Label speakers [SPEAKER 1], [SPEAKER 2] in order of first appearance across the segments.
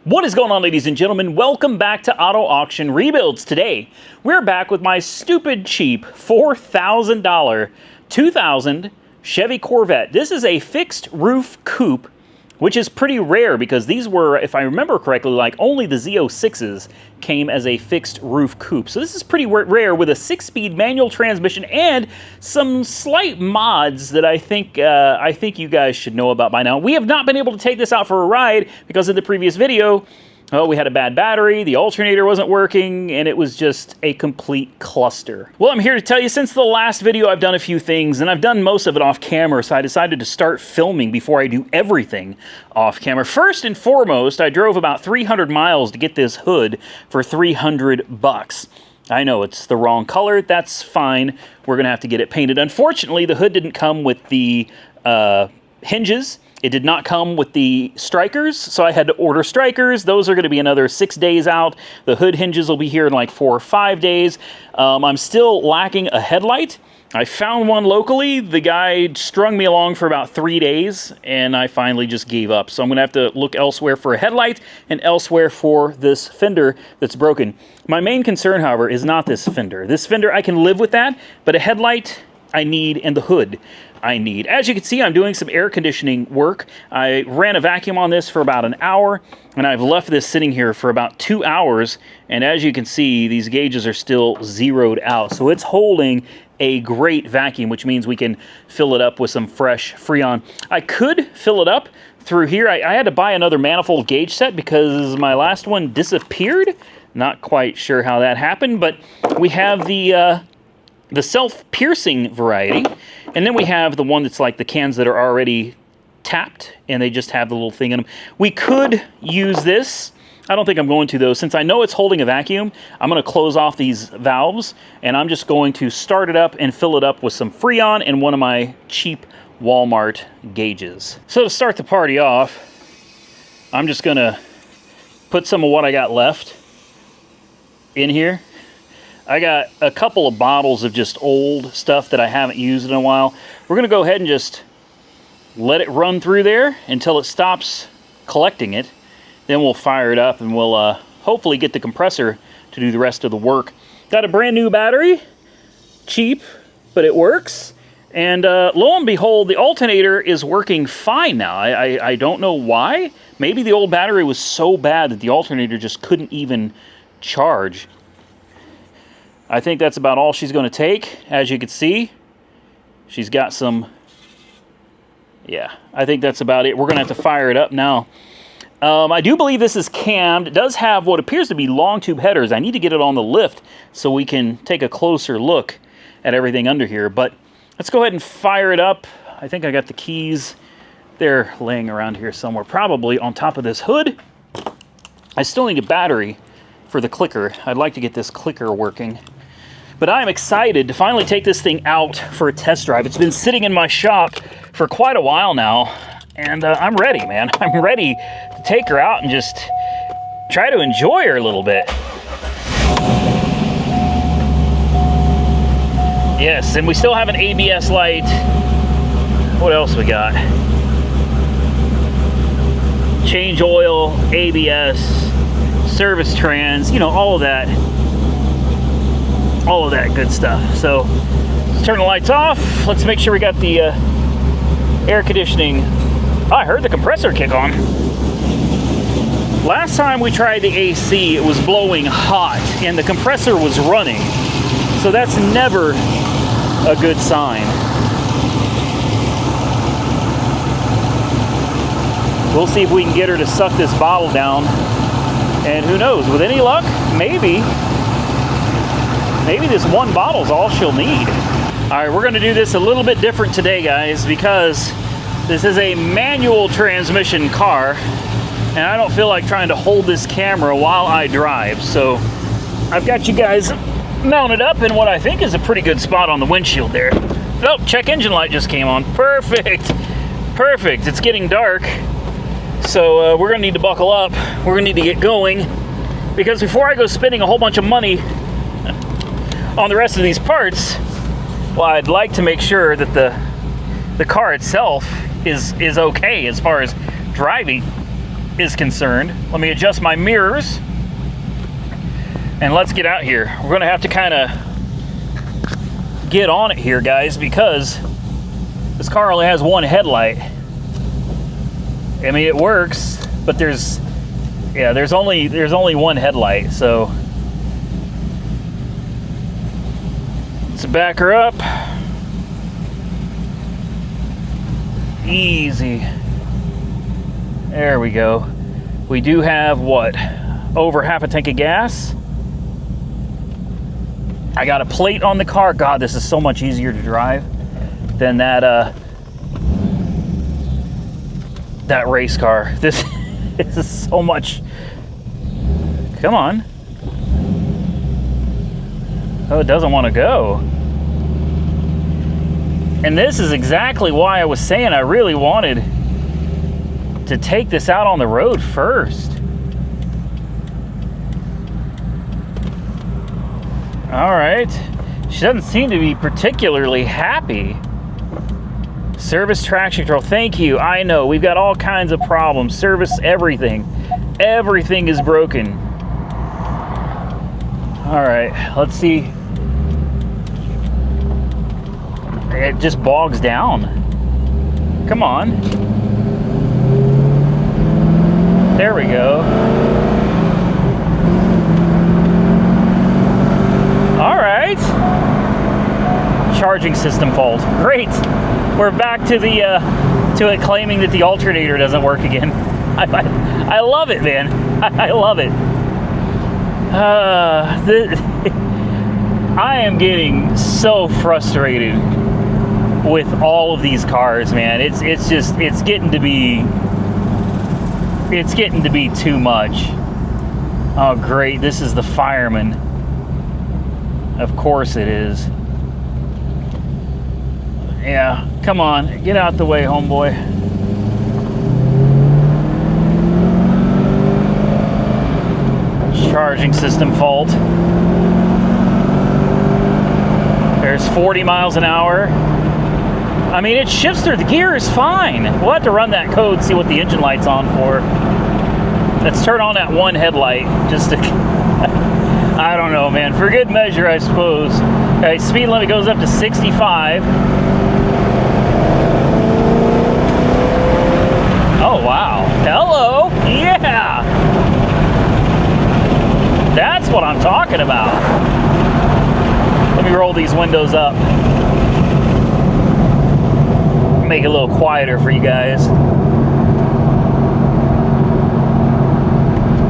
[SPEAKER 1] What is going on, ladies and gentlemen? Welcome back to Auto Auction Rebuilds. Today, we're back with my stupid cheap $4,000 2000 Chevy Corvette. This is a fixed roof coupe, which is pretty rare because these were, if I remember correctly, like only the Z06s came as a fixed roof coupe. So this is pretty rare with a 6-speed manual transmission and some slight mods that I think you guys should know about by now. We have not been able to take this out for a ride because in the previous video, we had a bad battery, the alternator wasn't working, and it was just a complete cluster. Well, I'm here to tell you, since the last video, I've done a few things, and I've done most of it off camera, so I decided to start filming before I do everything off camera. First and foremost, I drove about 300 miles to get this hood for 300 bucks. I know, it's the wrong color, that's fine. We're gonna have to get it painted. Unfortunately, the hood didn't come with the hinges. It did not come with the strikers, so I had to order strikers. Those are going to be another 6 days out. The hood hinges will be here in like 4 or 5 days. I'm still lacking a headlight. I found one locally. The guy strung me along for about 3 days, and I finally just gave up. So I'm going to have to look elsewhere for a headlight and elsewhere for this fender that's broken. My main concern, however, is not this fender. This fender, I can live with that, but a headlight I need, and the hood I need. As you can see, I'm doing some air conditioning work. I ran a vacuum on this for about an hour, and I've left this sitting here for about 2 hours, and as you can see, these gauges are still zeroed out. So it's holding a great vacuum, which means we can fill it up with some fresh Freon. I could fill it up through here. I had to buy another manifold gauge set because my last one disappeared. Not quite sure how that happened, but we have the self-piercing variety, and then we have the one that's like the cans that are already tapped, and they just have the little thing in them. We could use this. I don't think I'm going to, though. Since I know it's holding a vacuum, I'm going to close off these valves, and I'm just going to start it up and fill it up with some Freon and one of my cheap Walmart gauges. So to start the party off, I'm just going to put some of what I got left in here. I got a couple of bottles of just old stuff that I haven't used in a while. We're going to go ahead and just let it run through there until it stops collecting it. Then we'll fire it up and we'll hopefully get the compressor to do the rest of the work. Got a brand new battery. Cheap, but it works. And lo and behold, the alternator is working fine now. I don't know why. Maybe the old battery was so bad that the alternator just couldn't even charge. I think that's about all she's going to take. As you can see, she's got some, yeah, I think that's about it. We're going to have to fire it up now. I do believe this is cammed. It does have what appears to be long tube headers. I need to get it on the lift so we can take a closer look at everything under here. But let's go ahead and fire it up. I think I got the keys. They're laying around here somewhere, probably on top of this hood. I still need a battery for the clicker. I'd like to get this clicker working. But I'm excited to finally take this thing out for a test drive. It's been sitting in my shop for quite a while now, and I'm ready, man. I'm ready to take her out and just try to enjoy her a little bit. Yes, and we still have an ABS light. What else we got? Change oil, ABS, service trans, you know, all of that good stuff. So let's turn the lights off. Let's make sure we got the air conditioning. Oh, I heard the compressor kick on. Last time we tried the AC, it was blowing hot and the compressor was running. So that's never a good sign. We'll see if we can get her to suck this bottle down. And who knows, with any luck, maybe this one bottle is all she'll need. All right, we're gonna do this a little bit different today, guys, because this is a manual transmission car, and I don't feel like trying to hold this camera while I drive. So I've got you guys mounted up in what I think is a pretty good spot on the windshield there. Oh, check engine light just came on. Perfect, perfect. It's getting dark. So we're gonna need to buckle up. We're gonna need to get going, because before I go spending a whole bunch of money on the rest of these parts, well, I'd like to make sure that the car itself is okay as far as driving. is concerned. Let me adjust my mirrors and let's get out here. We're gonna have to kind of get on it here, guys, because this car only has one headlight. I mean, it works, but there's only one headlight, so let's back her up. Easy. There we go. We do have, what, over half a tank of gas. I got a plate on the car. God, this is so much easier to drive than that race car. This is so much. Come on. Oh, it doesn't want to go. And this is exactly why I was saying I really wanted to take this out on the road first. All right. She doesn't seem to be particularly happy. Service traction control. Thank you. I know. We've got all kinds of problems. Service everything. Everything is broken. All right. Let's see. It just bogs down. Come on. There we go. All right. Charging system fault. Great. We're back to the to it claiming that the alternator doesn't work again. I love it, man. I love it. I am getting so frustrated with all of these cars, man. It's getting to be too much. Oh, great. This is the fireman. Of course it is. Yeah, come on. Get out the way, homeboy. Charging system fault. There's 40 miles an hour. I mean, it shifts through the gear is fine. We'll have to run that code, see what the engine light's on for. Let's turn on that one headlight just to... I don't know, man. For good measure, I suppose. Okay, speed limit goes up to 65. Oh, wow. Hello. Yeah. That's what I'm talking about. Let me roll these windows up. Make it a little quieter for you guys.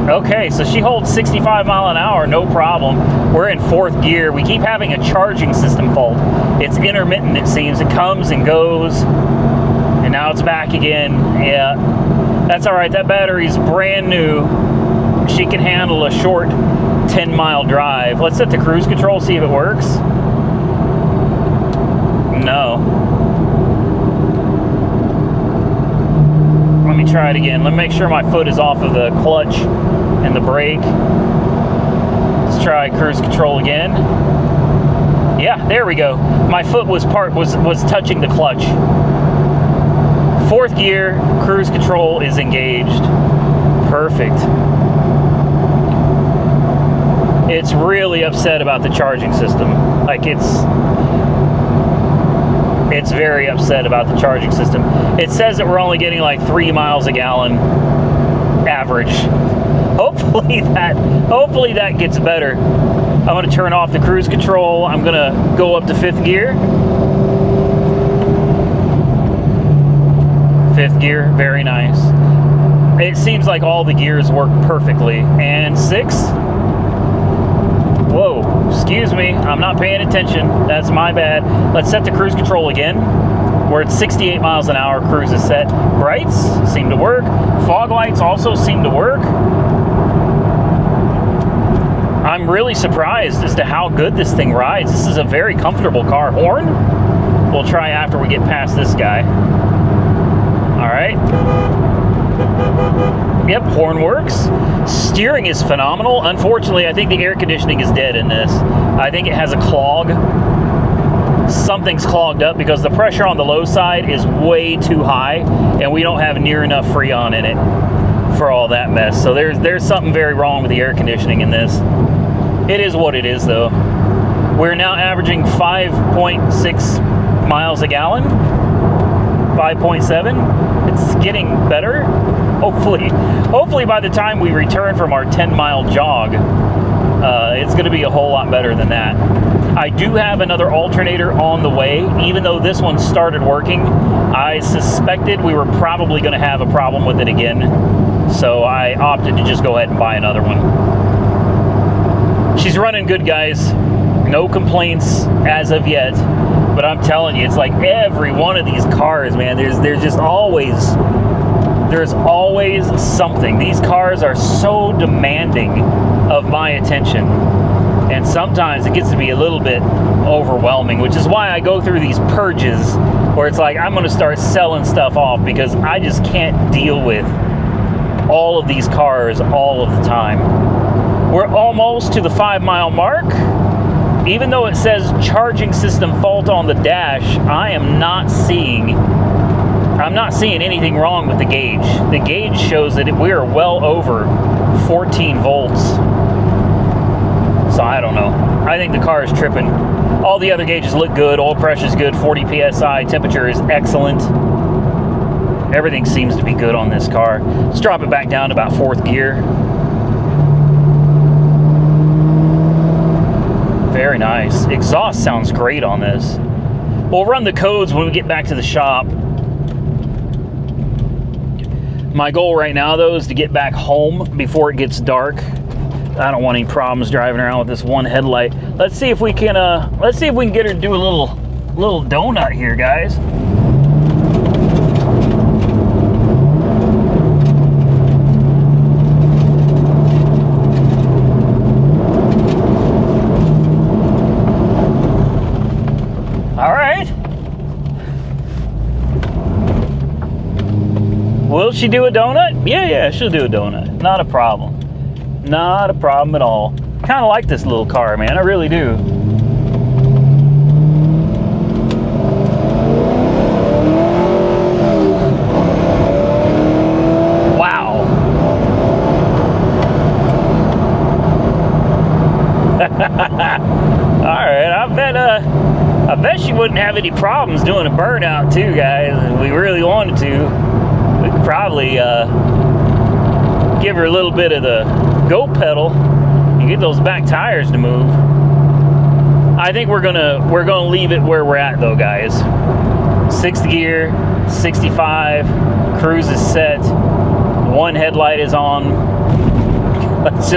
[SPEAKER 1] Okay, so she holds 65 mile an hour, no problem. We're in fourth gear. We keep having a charging system fault. It's intermittent, it seems. It comes and goes, and now it's back again. Yeah, that's all right. That battery's brand new. She can handle a short 10-mile drive. Let's set the cruise control, see if it works. No. Let me try it again. Let me make sure my foot is off of the clutch and the brake. Let's try cruise control again. Yeah, there we go. My foot was touching the clutch. Fourth gear, cruise control is engaged. Perfect. It's really upset about the charging system. Like it's very upset about the charging system. It says that we're only getting like 3 miles a gallon average. Hopefully that gets better. I'm going to turn off the cruise control. I'm going to go up to fifth gear. Fifth gear, very nice. It seems like all the gears work perfectly. And sixth. Whoa, excuse me, I'm not paying attention. That's my bad. Let's set the cruise control again. We're at 68 miles an hour, cruise is set. Brights seem to work. Fog lights also seem to work. I'm really surprised as to how good this thing rides. This is a very comfortable car. Horn? We'll try after we get past this guy. All right. Yep, horn works. Steering is phenomenal. Unfortunately, I think the air conditioning is dead in this. I think it has a clog. Something's clogged up because the pressure on the low side is way too high and we don't have near enough Freon in it. for all that mess. So there's something very wrong with the air conditioning in this. It is what it is, though. We're now averaging 5.6 miles a gallon, 5.7. It's getting better. Hopefully by the time we return from our 10-mile jog, it's going to be a whole lot better than that. I do have another alternator on the way. Even though this one started working, I suspected we were probably going to have a problem with it again. So I opted to just go ahead and buy another one. She's running good, guys. No complaints as of yet. But I'm telling you, it's like every one of these cars, man, there's always something. These cars are so demanding of my attention. And sometimes it gets to be a little bit overwhelming, which is why I go through these purges where it's like I'm going to start selling stuff off because I just can't deal with all of these cars all of the time. We're almost to the 5-mile mark. Even though it says charging system fault on the dash, I'm not seeing anything wrong with the gauge. The gauge shows that we are well over 14 volts. So I don't know. I think the car is tripping. All the other gauges look good. Oil pressure is good. 40 psi. Temperature is excellent. Everything seems to be good on this car. Let's drop it back down to about 4th gear. Very nice. Exhaust sounds great on this. We'll run the codes when we get back to the shop. My goal right now, though, is to get back home before it gets dark. I don't want any problems driving around with this one headlight. Let's see if we can get her to do a little donut here, guys. All right. Will she do a donut? Yeah, she'll do a donut. Not a problem. Not a problem at all. Kind of like this little car, man. I really do. Wow. All right. I bet she wouldn't have any problems doing a burnout too, guys. If we really wanted to, we could probably give her a little bit of the go pedal and get those back tires to move. I think we're gonna leave it where we're at, though, guys. 6th gear, 65, cruise is set, one headlight is on. Let's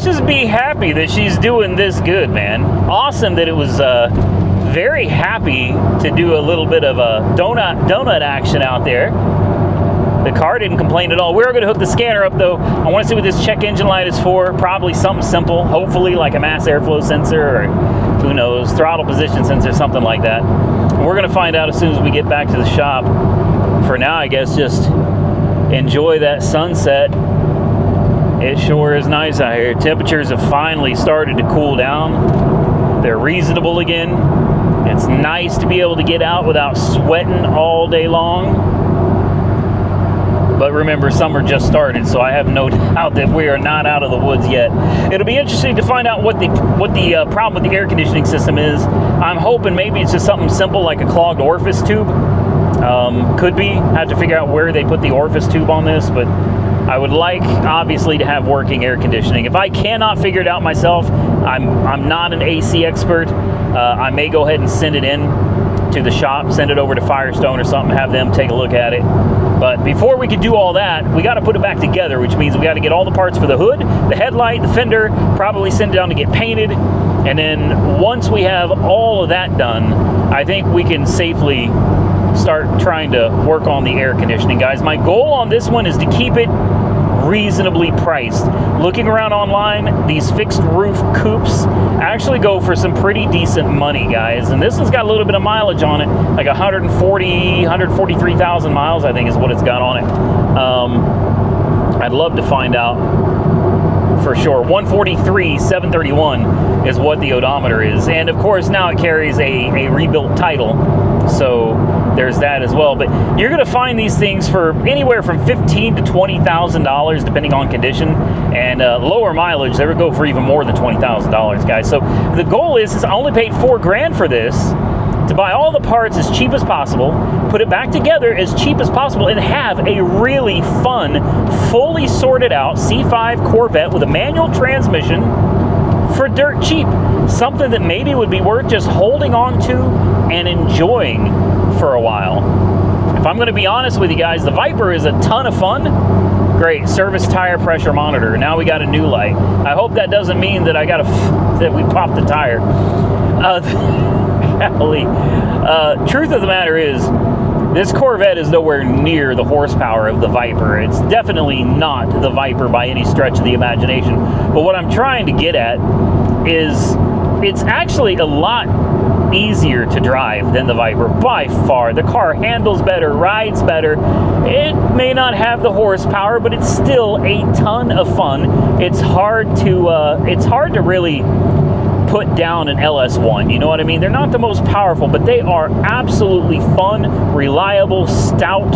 [SPEAKER 1] just be happy that she's doing this good, man. Awesome that it was very happy to do a little bit of a donut action out there. The car didn't complain at all. We're going to hook the scanner up, though. I want to see what this check engine light is for. Probably something simple. Hopefully like a mass airflow sensor or, who knows, throttle position sensor, something like that. We're going to find out as soon as we get back to the shop. For now, I guess just enjoy that sunset. It sure is nice out here. Temperatures have finally started to cool down. They're reasonable again. It's nice to be able to get out without sweating all day long. But remember, summer just started, so I have no doubt that we are not out of the woods yet. It'll be interesting to find out what the problem with the air conditioning system is. I'm hoping maybe it's just something simple like a clogged orifice tube. Could be. I have to figure out where they put the orifice tube on this, but I would like, obviously, to have working air conditioning. If I cannot figure it out myself, I'm not an AC expert. I may go ahead and send it in to the shop, send it over to Firestone or something, have them take a look at it. But before we can do all that, we got to put it back together, which means we got to get all the parts for the hood, the headlight, the fender, probably send it down to get painted. And then once we have all of that done, I think we can safely start trying to work on the air conditioning, guys. My goal on this one is to keep it reasonably priced. Looking around online, these fixed roof coupes actually go for some pretty decent money, guys. And this one's got a little bit of mileage on it, like 143,000 miles, I think is what it's got on it. I'd love to find out for sure. 143,731 is what the odometer is. And of course, now it carries a rebuilt title. So there's that as well. But you're going to find these things for anywhere from $15,000 to $20,000 depending on condition, and lower mileage they would go for even more than $20,000, guys. So the goal is I only paid $4,000 for this, to buy all the parts as cheap as possible, put it back together as cheap as possible, and have a really fun, fully sorted out C5 Corvette with a manual transmission for dirt cheap. Something that maybe would be worth just holding on to and enjoying for a while. If I'm going to be honest with you guys, the Viper is a ton of fun. Great, service tire pressure monitor. Now we got a new light. I hope that doesn't mean that that we popped the tire. Truth of the matter is, this Corvette is nowhere near the horsepower of the Viper. It's definitely not the Viper by any stretch of the imagination. But what I'm trying to get at is it's actually a lot easier to drive than the Viper by far. The car handles better, rides better. It may not have the horsepower, but it's still a ton of fun. It's hard to really put down an LS1, you know what I mean? They're not the most powerful, but they are absolutely fun, reliable, stout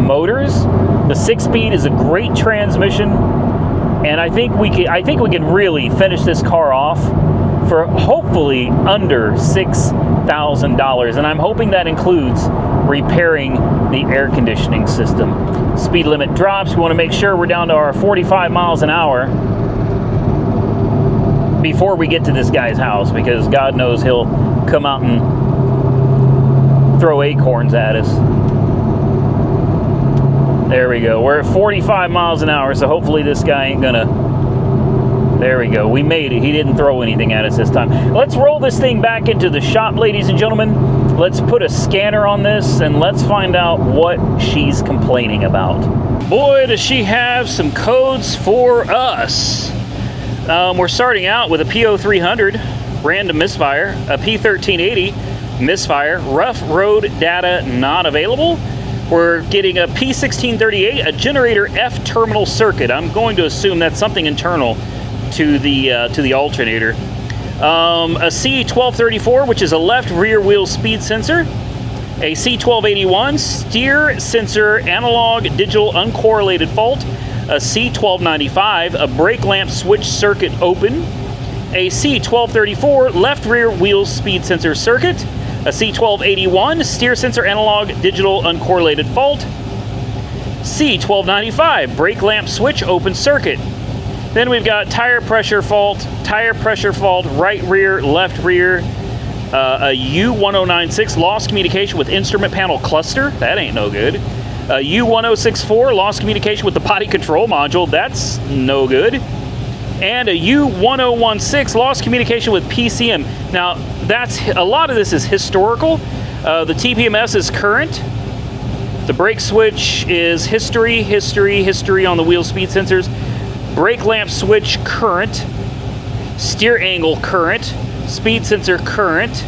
[SPEAKER 1] motors. The 6-speed is a great transmission, and I think we can really finish this car off for hopefully under $6,000, and I'm hoping that includes repairing the air conditioning system. Speed limit drops. We want to make sure we're down to our 45 miles an hour before we get to this guy's house, because God knows he'll come out and throw acorns at us. There we go. We're at 45 miles an hour, so hopefully this guy ain't gonna... There we go. We made it. He didn't throw anything at us this time. Let's roll this thing back into the shop, ladies and gentlemen. Let's put a scanner on this, and let's find out what she's complaining about. Boy, does she have some codes for us. We're starting out with a P0300, random misfire, a P1380, misfire, rough road data not available. We're getting a P1638, a generator F terminal circuit. I'm going to assume that's something internal to the alternator. A C1234, which is a left rear wheel speed sensor. A C1281, steer sensor analog digital uncorrelated fault. A C1295, a brake lamp switch circuit open. A C1234, left rear wheel speed sensor circuit. A C1281, steer sensor analog digital uncorrelated fault. C1295, brake lamp switch open circuit. Then we've got tire pressure fault, right rear, left rear. A U1096, lost communication with instrument panel cluster. That ain't no good. U1064, lost communication with the body control module. That's no good. And a U1016, lost communication with PCM. Now, a lot of this is historical. The TPMS is current. The brake switch is history on the wheel speed sensors. Brake lamp switch current. Steer angle current. Speed sensor current.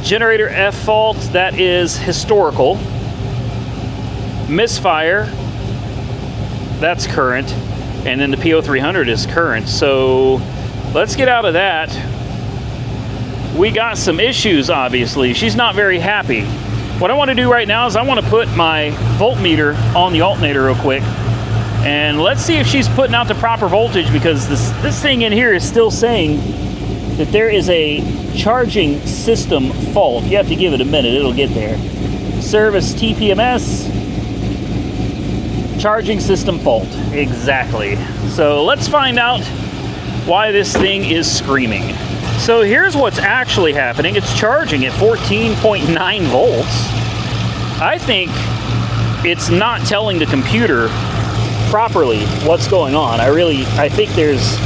[SPEAKER 1] Generator F fault, that is historical. Misfire, that's current, and then the P0300 is current. So let's get out of that. We got some issues, obviously. She's not very happy. What I want to do right now is I want to put my voltmeter on the alternator real quick, and let's see if she's putting out the proper voltage, because this thing in here is still saying that there is a charging system fault. You have to give it a minute, it'll get there. Service TPMS. Charging system fault, exactly. So let's find out why this thing is screaming. So here's what's actually happening. It's charging at 14.9 volts. I think it's not telling the computer properly what's going on. I think there's,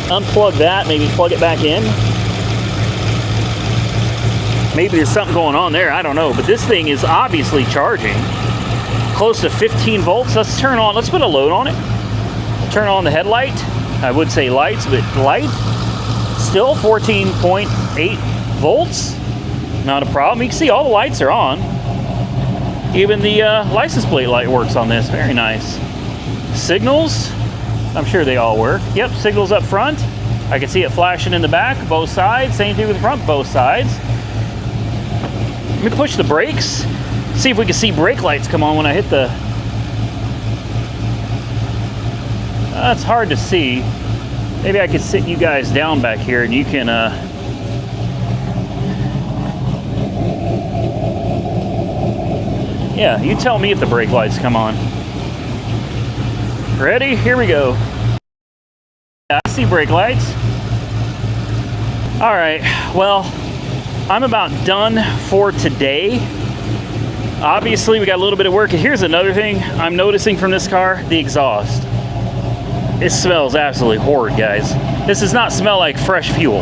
[SPEAKER 1] unplug that, maybe plug it back in. Maybe there's something going on there, I don't know, but this thing is obviously charging close to 15 volts. Let's put a load on it. Turn on the headlight. I would say lights, but light. Still 14.8 volts. Not a problem. You can see all the lights are on. Even the license plate light works on this. Very nice. Signals. I'm sure they all work. Yep, signals up front. I can see it flashing in the back, both sides. Same thing with the front, both sides. Let me push the brakes. See if we can see brake lights come on when I hit the... It's hard to see. Maybe I could sit you guys down back here and you can... Yeah, you tell me if the brake lights come on. Ready? Here we go. Yeah, I see brake lights. All right, well, I'm about done for today. Obviously, we got a little bit of work. And here's another thing I'm noticing from this car, the exhaust. It smells absolutely horrid, guys. This does not smell like fresh fuel.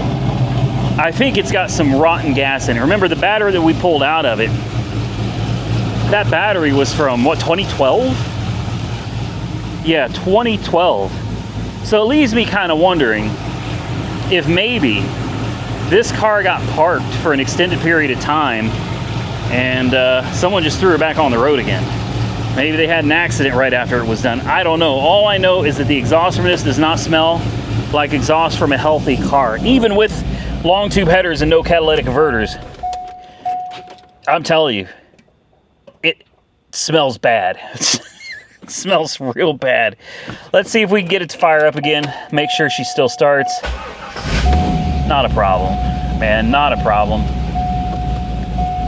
[SPEAKER 1] I think it's got some rotten gas in it. Remember the battery that we pulled out of it? That battery was from, what, 2012? Yeah, 2012. So it leaves me kind of wondering if maybe this car got parked for an extended period of time and someone just threw it back on the road again. Maybe they had an accident right after it was done. I don't know. All I know is that the exhaust from this does not smell like exhaust from a healthy car, even with long tube headers and no catalytic converters. I'm telling you, it smells bad. It smells real bad. Let's see if we can get it to fire up again. Make sure she still starts. Not a problem, man, not a problem.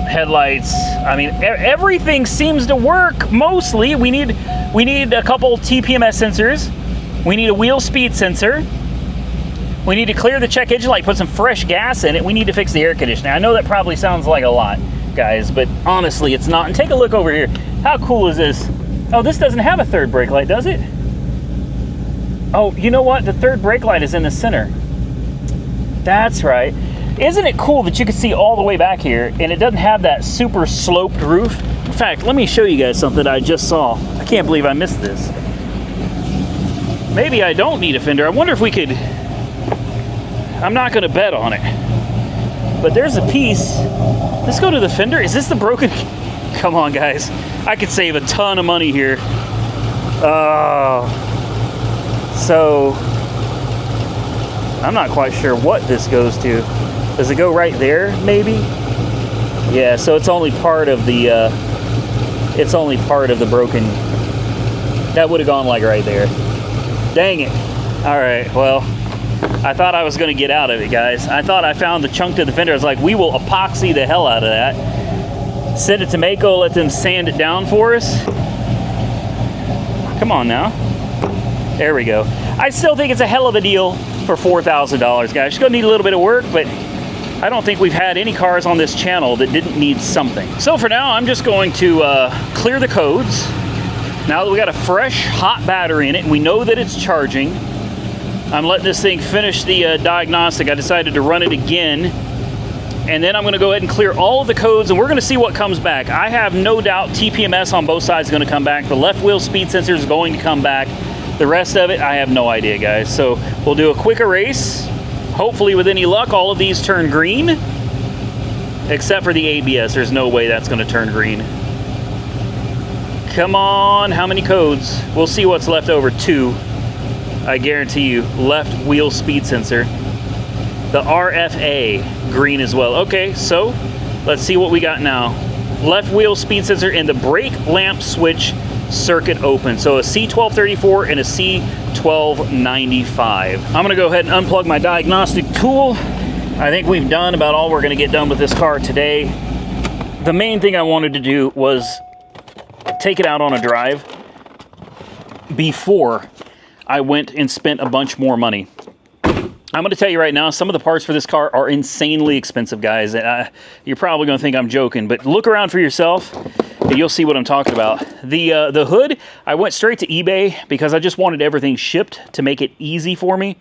[SPEAKER 1] Headlights, I mean, everything seems to work mostly. We need a couple TPMS sensors. We need a wheel speed sensor. We need to clear the check engine light, put some fresh gas in it. We need to fix the air conditioning. I know that probably sounds like a lot, guys, but honestly, it's not. And take a look over here. How cool is this? Oh, this doesn't have a third brake light, does it? Oh, you know what? The third brake light is in the center. That's right. Isn't it cool that you can see all the way back here and it doesn't have that super sloped roof? In fact, let me show you guys something that I just saw. I can't believe I missed this. Maybe I don't need a fender. I wonder if we could... I'm not going to bet on it. But there's a piece. Let's go to the fender. Is this the broken... Come on, guys. I could save a ton of money here. So... I'm not quite sure what this goes to. Does it go right there, maybe? Yeah, so it's only part of the broken. That would have gone like right there. Dang it. All right, well, I thought I was gonna get out of it, guys. I thought I found the chunk to the fender. I was like, we will epoxy the hell out of that. Send it to Mako, let them sand it down for us. Come on now. There we go. I still think it's a hell of a deal for $4,000, guys. It's gonna need a little bit of work, but I don't think we've had any cars on this channel that didn't need something. So for now, I'm just going to clear the codes. Now that we got a fresh, hot battery in it, and we know that it's charging, I'm letting this thing finish the diagnostic. I decided to run it again, and then I'm gonna go ahead and clear all of the codes, and we're gonna see what comes back. I have no doubt TPMS on both sides is gonna come back. The left wheel speed sensor is going to come back. The rest of it, I have no idea, guys. So we'll do a quick erase. Hopefully, with any luck, all of these turn green, except for the ABS. There's no way that's going to turn green. Come on, how many codes? We'll see what's left over. 2. I guarantee you. Left wheel speed sensor. The RFA, green as well. Okay, so let's see what we got now. Left wheel speed sensor and the brake lamp switch circuit open. So a C1234 and a C1295. I'm gonna go ahead and unplug my diagnostic tool. I think we've done about all we're gonna get done with this car today. The main thing I wanted to do was take it out on a drive before I went and spent a bunch more money. I'm going to tell you right now, some of the parts for this car are insanely expensive, guys. You're probably going to think I'm joking, but look around for yourself and you'll see what I'm talking about. The hood, I went straight to eBay because I just wanted everything shipped to make it easy for me.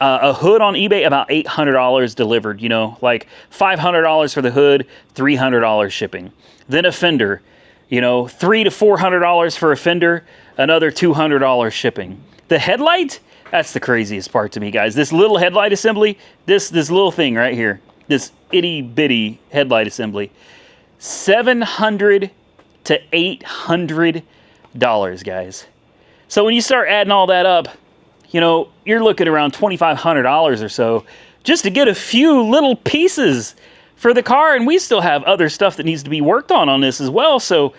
[SPEAKER 1] A hood on eBay, about $800 delivered, you know, like $500 for the hood, $300 shipping. Then a fender, you know, $300 to $400 for a fender, another $200 shipping. The headlight, that's the craziest part to me, guys. This little headlight assembly, this little thing right here, this itty bitty headlight assembly, $700 to $800, guys. So when you start adding all that up, you know, you're looking around $2,500 or so just to get a few little pieces for the car, and we still have other stuff that needs to be worked on this as well. So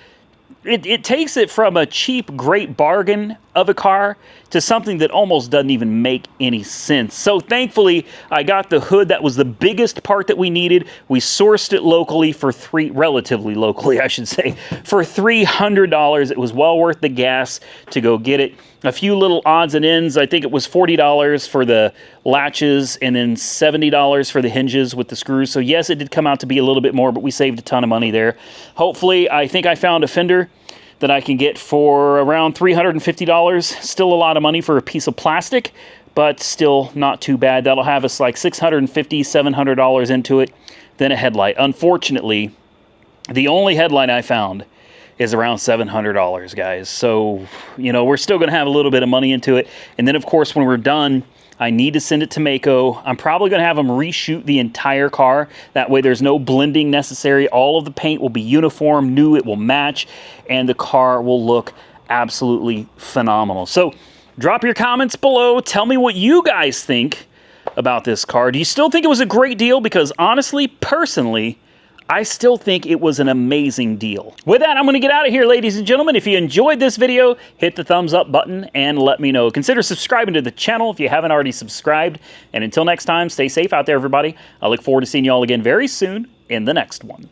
[SPEAKER 1] it takes it from a cheap, great bargain of a car to something that almost doesn't even make any sense. So thankfully, I got the hood. That was the biggest part that we needed. We sourced it locally for relatively locally, I should say, for $300. It was well worth the gas to go get it. A few little odds and ends. I think it was $40 for the latches and then $70 for the hinges with the screws. So yes, it did come out to be a little bit more, but we saved a ton of money there. Hopefully, I think I found a fender that I can get for around $350. Still a lot of money for a piece of plastic, but still not too bad. That'll have us like $650, $700 into it. Then a headlight. Unfortunately, the only headlight I found is around $700, guys. So, you know, we're still going to have a little bit of money into it. And then, of course, when we're done, I need to send it to Mako. I'm probably going to have them reshoot the entire car. That way there's no blending necessary. All of the paint will be uniform, new, it will match, and the car will look absolutely phenomenal. So drop your comments below. Tell me what you guys think about this car. Do you still think it was a great deal? Because honestly, personally, I still think it was an amazing deal. With that, I'm going to get out of here, ladies and gentlemen. If you enjoyed this video, hit the thumbs up button and let me know. Consider subscribing to the channel if you haven't already subscribed. And until next time, stay safe out there, everybody. I look forward to seeing you all again very soon in the next one.